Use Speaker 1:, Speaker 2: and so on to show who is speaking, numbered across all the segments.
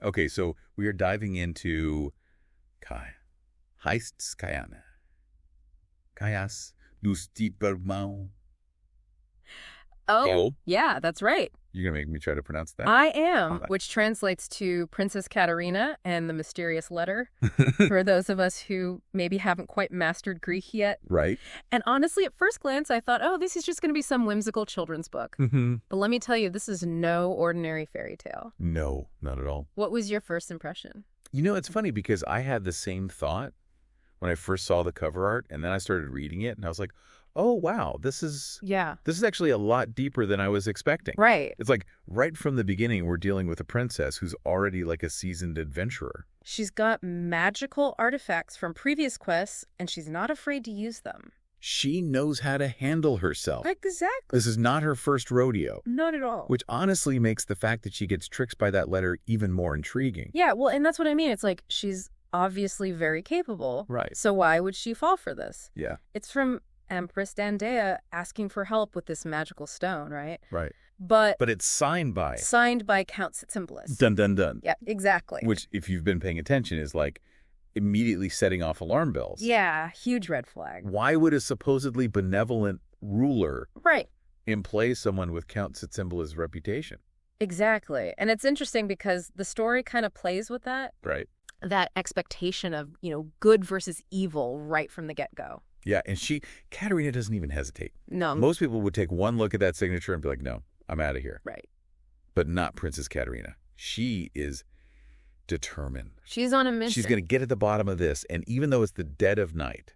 Speaker 1: Okay, so we are diving into Kai. Heists Kayana. Kayas Lustibermau.
Speaker 2: Oh, yeah, that's right.
Speaker 1: You're going to make me try to pronounce that?
Speaker 2: I am,
Speaker 1: right.
Speaker 2: which translates to Princess Katerina and the Mysterious Letter, for those of us who maybe haven't quite mastered Greek yet.
Speaker 1: Right.
Speaker 2: And honestly, at first glance, I thought, oh, this is just going to be some whimsical children's book. But let me tell you, this is no ordinary fairy tale.
Speaker 1: No, not at all.
Speaker 2: What was your first impression?
Speaker 1: You know, it's funny because I had the same thought when I first saw the cover art, and then I started reading it, and I was like, oh, wow, this is actually a lot deeper than I was expecting.
Speaker 2: Right.
Speaker 1: It's like right from the beginning, we're dealing with a princess who's already like a seasoned adventurer.
Speaker 2: She's got magical artifacts from previous quests, and she's not afraid to use them.
Speaker 1: She knows how to handle herself.
Speaker 2: Exactly.
Speaker 1: This is not her first rodeo.
Speaker 2: Not at all.
Speaker 1: Which honestly makes the fact that she gets tricked by that letter even more intriguing.
Speaker 2: Yeah, well, and that's what I mean. It's like she's obviously very capable.
Speaker 1: Right.
Speaker 2: So why would she fall for this?
Speaker 1: Yeah.
Speaker 2: It's from Empress Dandea asking for help with this magical stone, right?
Speaker 1: Right.
Speaker 2: But
Speaker 1: it's signed by
Speaker 2: Count Sitsimblis.
Speaker 1: Dun dun dun.
Speaker 2: Yeah, exactly.
Speaker 1: Which, if you've been paying attention, is like immediately setting off alarm bells.
Speaker 2: Yeah, huge red flag.
Speaker 1: Why would a supposedly benevolent ruler employ someone with Count Sitsimblis' reputation?
Speaker 2: Exactly. And it's interesting because the story kind of plays with that.
Speaker 1: Right.
Speaker 2: That expectation of, good versus evil right from the get-go.
Speaker 1: Yeah, and Katerina doesn't even hesitate.
Speaker 2: No.
Speaker 1: Most people would take one look at that signature and be like, no, I'm out of here.
Speaker 2: Right.
Speaker 1: But not Princess Katerina. She is determined.
Speaker 2: She's on a mission.
Speaker 1: She's going to get at the bottom of this, and even though it's the dead of night,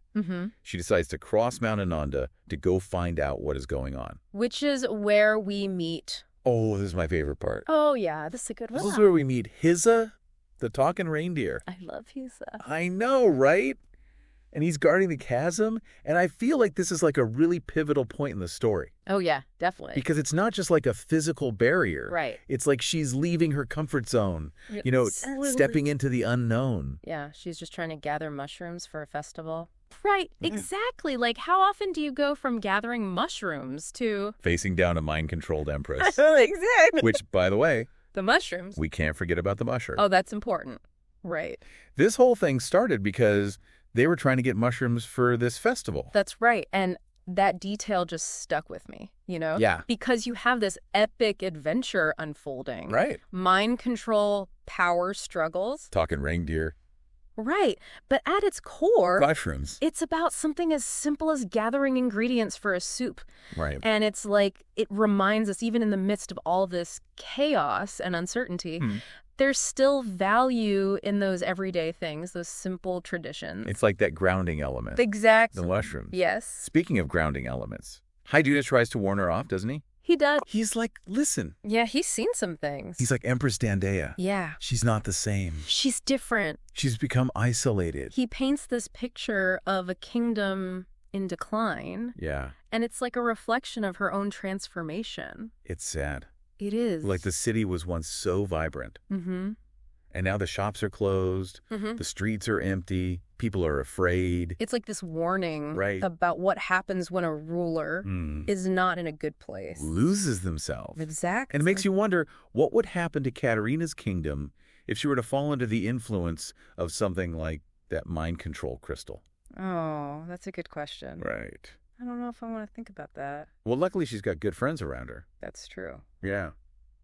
Speaker 1: she decides to cross Mount Ananda to go find out what is going on.
Speaker 2: Which is where we meet.
Speaker 1: Oh, this is my favorite part.
Speaker 2: Oh, yeah, this is a good one.
Speaker 1: This is where we meet Hizza, the talking reindeer.
Speaker 2: I love Hizza.
Speaker 1: I know, right? And he's guarding the chasm, and I feel like this is like a really pivotal point in the story.
Speaker 2: Oh, yeah, definitely.
Speaker 1: Because it's not just like a physical barrier.
Speaker 2: Right.
Speaker 1: It's like she's leaving her comfort zone, stepping into the unknown.
Speaker 2: Yeah, she's just trying to gather mushrooms for a festival. Right, exactly. Like, how often do you go from gathering mushrooms to...
Speaker 1: facing down a mind-controlled empress.
Speaker 2: Exactly.
Speaker 1: Which, by the way...
Speaker 2: the mushrooms.
Speaker 1: We can't forget about the mushroom.
Speaker 2: Oh, that's important. Right.
Speaker 1: This whole thing started because they were trying to get mushrooms for this festival.
Speaker 2: That's right. And that detail just stuck with me,
Speaker 1: Yeah.
Speaker 2: Because you have this epic adventure unfolding.
Speaker 1: Right.
Speaker 2: Mind control, power struggles.
Speaker 1: Talking reindeer.
Speaker 2: Right. But at its core,
Speaker 1: mushrooms.
Speaker 2: It's about something as simple as gathering ingredients for a soup.
Speaker 1: Right.
Speaker 2: And it's like, it reminds us, even in the midst of all this chaos and uncertainty, there's still value in those everyday things, those simple traditions.
Speaker 1: It's like that grounding element.
Speaker 2: Exactly.
Speaker 1: The mushrooms.
Speaker 2: Yes.
Speaker 1: Speaking of grounding elements, Haiduda tries to warn her off, doesn't he?
Speaker 2: He does.
Speaker 1: He's like, listen.
Speaker 2: Yeah, he's seen some things.
Speaker 1: He's like Empress Dandea.
Speaker 2: Yeah.
Speaker 1: She's not the same.
Speaker 2: She's different.
Speaker 1: She's become isolated.
Speaker 2: He paints this picture of a kingdom in decline.
Speaker 1: Yeah.
Speaker 2: And it's like a reflection of her own transformation.
Speaker 1: It's sad.
Speaker 2: It is.
Speaker 1: Like the city was once so vibrant. And now the shops are closed. The streets are empty. People are afraid.
Speaker 2: It's like this warning
Speaker 1: Right.
Speaker 2: about what happens when a ruler is not in a good place.
Speaker 1: Loses themselves.
Speaker 2: Exactly.
Speaker 1: And it makes you wonder, what would happen to Katerina's kingdom if she were to fall under the influence of something like that mind control crystal?
Speaker 2: Oh, that's a good question.
Speaker 1: Right.
Speaker 2: I don't know if I want to think about that.
Speaker 1: Well, luckily she's got good friends around her.
Speaker 2: That's true.
Speaker 1: Yeah.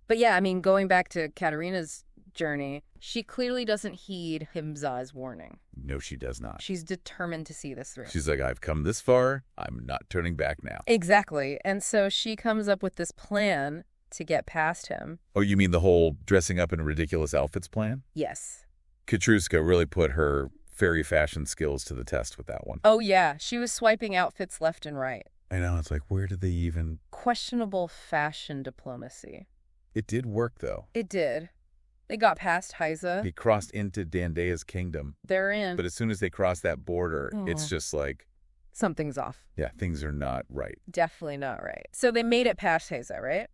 Speaker 2: But yeah, I mean, going back to Katerina's journey, she clearly doesn't heed Himza's warning.
Speaker 1: No, she does not.
Speaker 2: She's determined to see this through.
Speaker 1: She's like, I've come this far. I'm not turning back now.
Speaker 2: Exactly. And so she comes up with this plan to get past him.
Speaker 1: Oh, you mean the whole dressing up in ridiculous outfits plan?
Speaker 2: Yes.
Speaker 1: Katruska really put her fairy fashion skills to the test with that one.
Speaker 2: Oh, yeah. She was swiping outfits left and right.
Speaker 1: I know. It's like, where did they even...
Speaker 2: Questionable fashion diplomacy.
Speaker 1: It did work, though.
Speaker 2: It did. They got past Hizza.
Speaker 1: They crossed into Dandea's kingdom.
Speaker 2: They're in.
Speaker 1: But as soon as they cross that border, it's just like...
Speaker 2: something's off.
Speaker 1: Yeah, things are not right.
Speaker 2: Definitely not right. So they made it past Hizza, right?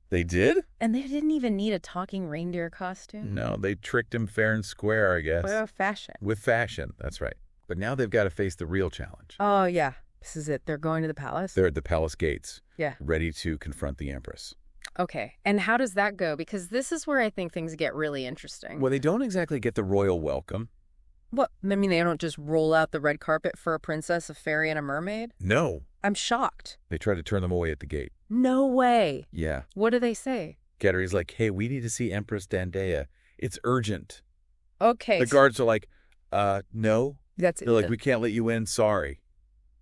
Speaker 1: They did?
Speaker 2: And they didn't even need a talking reindeer costume.
Speaker 1: No, they tricked him fair and square, I guess.
Speaker 2: With fashion.
Speaker 1: With fashion, that's right. But now they've got to face the real challenge.
Speaker 2: Oh, yeah. This is it. They're going to the palace?
Speaker 1: They're at the palace gates.
Speaker 2: Yeah.
Speaker 1: Ready to confront the Empress.
Speaker 2: Okay, and how does that go? Because this is where I think things get really interesting.
Speaker 1: Well, they don't exactly get the royal welcome.
Speaker 2: What? I mean, they don't just roll out the red carpet for a princess, a fairy, and a mermaid?
Speaker 1: No.
Speaker 2: I'm shocked.
Speaker 1: They try to turn them away at the gate.
Speaker 2: No way.
Speaker 1: Yeah.
Speaker 2: What do they say?
Speaker 1: Katerina's like, hey, we need to see Empress Dandea. It's urgent.
Speaker 2: Okay.
Speaker 1: The guards are like, no.
Speaker 2: They're
Speaker 1: like, we can't let you in. Sorry.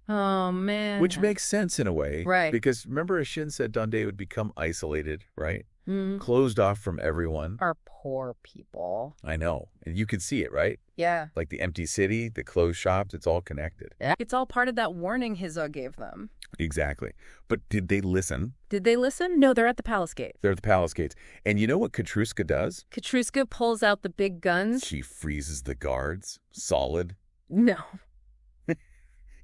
Speaker 2: Oh, man.
Speaker 1: Which makes sense in a way.
Speaker 2: Right.
Speaker 1: Because remember, Ashin said Dandea would become isolated, right?
Speaker 2: Mm.
Speaker 1: Closed off from everyone.
Speaker 2: Our poor people.
Speaker 1: I know. And you could see it, right?
Speaker 2: Yeah.
Speaker 1: Like the empty city, the closed shops, it's all connected.
Speaker 2: Yeah. It's all part of that warning Hizza gave them.
Speaker 1: Exactly. But did they listen?
Speaker 2: Did they listen? No, they're at the palace gate.
Speaker 1: They're at the palace gates. And you know what Katruska does?
Speaker 2: Katruska pulls out the big guns.
Speaker 1: She freezes the guards. Solid.
Speaker 2: No.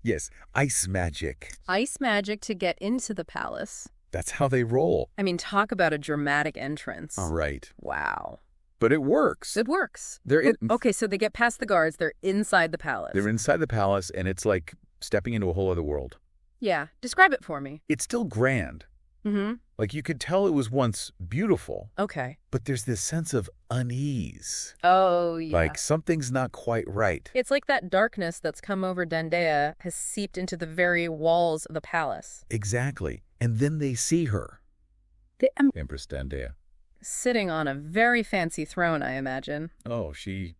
Speaker 1: Yes, ice magic.
Speaker 2: Ice magic to get into the palace.
Speaker 1: That's how they roll.
Speaker 2: I mean, talk about a dramatic entrance.
Speaker 1: All right.
Speaker 2: Wow.
Speaker 1: But it works.
Speaker 2: It works. Okay, so they get past the guards. They're inside the palace.
Speaker 1: They're inside the palace, and it's like stepping into a whole other world.
Speaker 2: Yeah. Describe it for me.
Speaker 1: It's still grand.
Speaker 2: Mm-hmm.
Speaker 1: Like, you could tell it was once beautiful.
Speaker 2: Okay.
Speaker 1: But there's this sense of unease.
Speaker 2: Oh, yeah.
Speaker 1: Like, something's not quite right.
Speaker 2: It's like that darkness that's come over Dandea has seeped into the very walls of the palace.
Speaker 1: Exactly. And then they see her.
Speaker 2: The
Speaker 1: Empress Dandea.
Speaker 2: Sitting on a very fancy throne, I imagine.
Speaker 1: Oh, she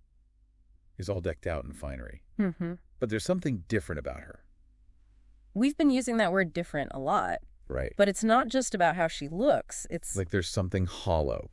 Speaker 1: is all decked out in finery.
Speaker 2: Mm-hmm.
Speaker 1: But there's something different about her.
Speaker 2: We've been using that word different a lot.
Speaker 1: Right.
Speaker 2: But it's not just about how she looks. It's
Speaker 1: like there's something hollow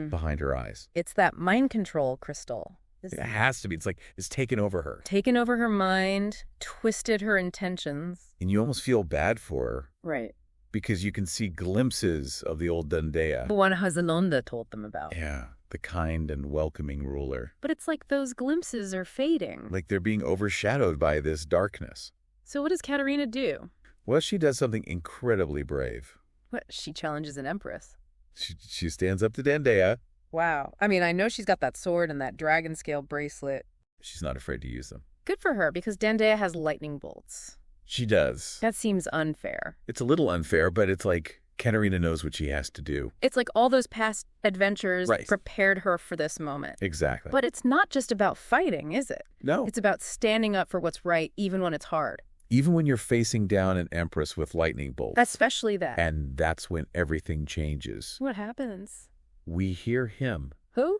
Speaker 1: behind her eyes.
Speaker 2: It's that mind control crystal.
Speaker 1: It has to be. It's like it's taken over her.
Speaker 2: Taken over her mind, twisted her intentions.
Speaker 1: And you almost feel bad for her.
Speaker 2: Right.
Speaker 1: Because you can see glimpses of the old Dandea.
Speaker 2: The one Hazanonda told them about.
Speaker 1: Yeah, the kind and welcoming ruler.
Speaker 2: But it's like those glimpses are fading.
Speaker 1: Like they're being overshadowed by this darkness.
Speaker 2: So what does Katerina do?
Speaker 1: Well, she does something incredibly brave.
Speaker 2: What? She challenges an empress.
Speaker 1: She stands up to Dandea.
Speaker 2: Wow. I mean, I know she's got that sword and that dragon scale bracelet.
Speaker 1: She's not afraid to use them.
Speaker 2: Good for her, because Dandea has lightning bolts.
Speaker 1: She does.
Speaker 2: That seems unfair.
Speaker 1: It's a little unfair, but it's like Katerina knows what she has to do.
Speaker 2: It's like all those past adventures prepared her for this moment.
Speaker 1: Exactly.
Speaker 2: But it's not just about fighting, is it?
Speaker 1: No.
Speaker 2: It's about standing up for what's right, even when it's hard.
Speaker 1: Even when you're facing down an empress with lightning bolts.
Speaker 2: Especially that.
Speaker 1: And that's when everything changes.
Speaker 2: What happens?
Speaker 1: We hear him.
Speaker 2: Who?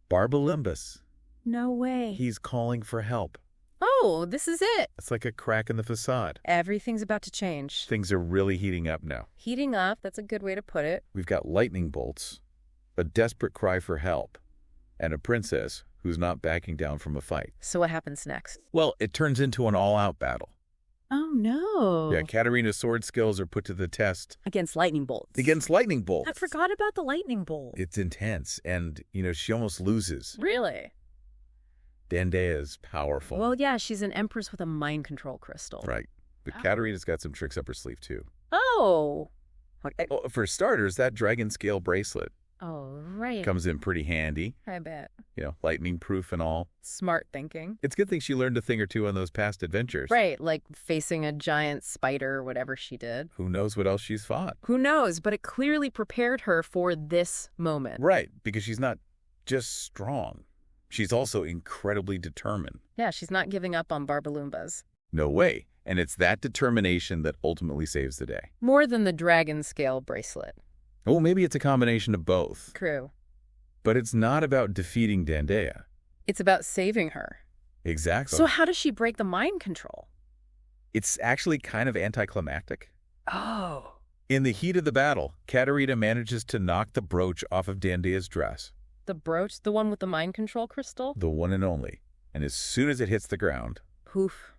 Speaker 1: Barbalimbus.
Speaker 2: No way.
Speaker 1: He's calling for help.
Speaker 2: Oh, this is it.
Speaker 1: It's like a crack in the facade.
Speaker 2: Everything's about to change.
Speaker 1: Things are really heating up now.
Speaker 2: Heating up, that's a good way to put it.
Speaker 1: We've got lightning bolts, a desperate cry for help, and a princess who's not backing down from a fight.
Speaker 2: So what happens next?
Speaker 1: Well, it turns into an all-out battle.
Speaker 2: Oh, no.
Speaker 1: Yeah, Katerina's sword skills are put to the test.
Speaker 2: Against lightning bolts.
Speaker 1: Against lightning bolts.
Speaker 2: I forgot about the lightning bolt.
Speaker 1: It's intense, and, she almost loses.
Speaker 2: Really?
Speaker 1: Dandea is powerful.
Speaker 2: Well, yeah, she's an empress with a mind control crystal.
Speaker 1: Right. But Katerina's got some tricks up her sleeve, too.
Speaker 2: Oh.
Speaker 1: Well, for starters, that dragon scale bracelet.
Speaker 2: Oh, right.
Speaker 1: Comes in pretty handy.
Speaker 2: I bet.
Speaker 1: Lightning proof and all.
Speaker 2: Smart thinking.
Speaker 1: It's a good thing she learned a thing or two on those past adventures.
Speaker 2: Right, like facing a giant spider or whatever she did.
Speaker 1: Who knows what else she's fought?
Speaker 2: Who knows, but it clearly prepared her for this moment.
Speaker 1: Right, because she's not just strong. She's also incredibly determined.
Speaker 2: Yeah, she's not giving up on Barbalimbas.
Speaker 1: No way. And it's that determination that ultimately saves the day.
Speaker 2: More than the dragon scale bracelet.
Speaker 1: Oh, maybe it's a combination of both.
Speaker 2: True.
Speaker 1: But it's not about defeating Dandea.
Speaker 2: It's about saving her.
Speaker 1: Exactly.
Speaker 2: So how does she break the mind control?
Speaker 1: It's actually kind of anticlimactic.
Speaker 2: Oh.
Speaker 1: In the heat of the battle, Katerina manages to knock the brooch off of Dandea's dress.
Speaker 2: The brooch? The one with the mind control crystal?
Speaker 1: The one and only. And as soon as it hits the ground...
Speaker 2: Poof.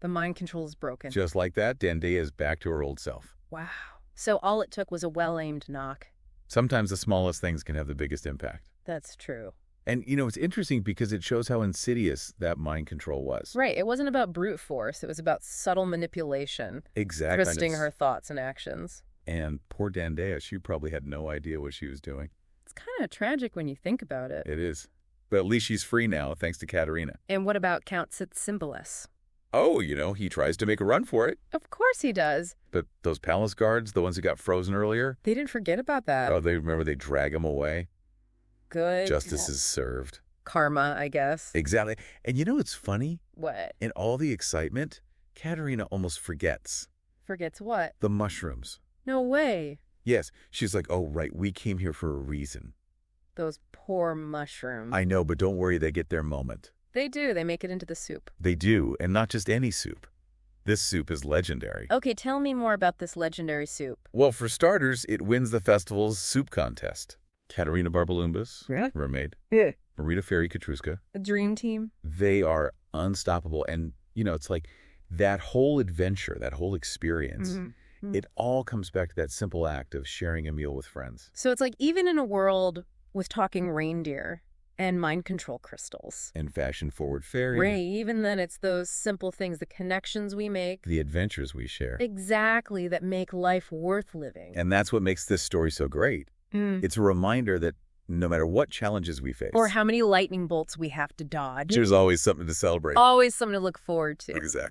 Speaker 2: The mind control is broken.
Speaker 1: Just like that, Dandea is back to her old self.
Speaker 2: Wow. So all it took was a well-aimed knock.
Speaker 1: Sometimes the smallest things can have the biggest impact.
Speaker 2: That's true.
Speaker 1: And, it's interesting because it shows how insidious that mind control was.
Speaker 2: Right. It wasn't about brute force. It was about subtle manipulation.
Speaker 1: Exactly.
Speaker 2: Twisting her thoughts and actions.
Speaker 1: And poor Dandea, she probably had no idea what she was doing.
Speaker 2: It's kind of tragic when you think about it.
Speaker 1: It is. But at least she's free now, thanks to Katerina.
Speaker 2: And what about Count Sitsimbalus?
Speaker 1: Oh, he tries to make a run for it.
Speaker 2: Of course he does.
Speaker 1: But those palace guards, the ones who got frozen earlier?
Speaker 2: They didn't forget about that.
Speaker 1: Oh, they drag him away.
Speaker 2: Good.
Speaker 1: Justice is served.
Speaker 2: Karma, I guess.
Speaker 1: Exactly. And it's funny?
Speaker 2: What?
Speaker 1: In all the excitement, Katerina almost forgets.
Speaker 2: Forgets what?
Speaker 1: The mushrooms.
Speaker 2: No way.
Speaker 1: Yes. She's like, oh, right, we came here for a reason.
Speaker 2: Those poor mushrooms.
Speaker 1: I know, but don't worry, they get their moment.
Speaker 2: They do. They make it into the soup.
Speaker 1: They do, and not just any soup. This soup is legendary.
Speaker 2: Okay, tell me more about this legendary soup.
Speaker 1: Well, for starters, it wins the festival's soup contest. Katerina Barbalumbas, mermaid.
Speaker 2: Yeah.
Speaker 1: Marita Ferry Katruska.
Speaker 2: A dream team.
Speaker 1: They are unstoppable. And, it's like that whole adventure, that whole experience, it all comes back to that simple act of sharing a meal with friends.
Speaker 2: So it's like even in a world with talking reindeer and mind control crystals.
Speaker 1: And fashion-forward fairy.
Speaker 2: Right, even then it's those simple things, the connections we make.
Speaker 1: The adventures we share.
Speaker 2: Exactly, that make life worth living.
Speaker 1: And that's what makes this story so great. It's a reminder that no matter what challenges we face.
Speaker 2: Or how many lightning bolts we have to dodge.
Speaker 1: There's always something to celebrate.
Speaker 2: Always something to look forward to.
Speaker 1: Exactly.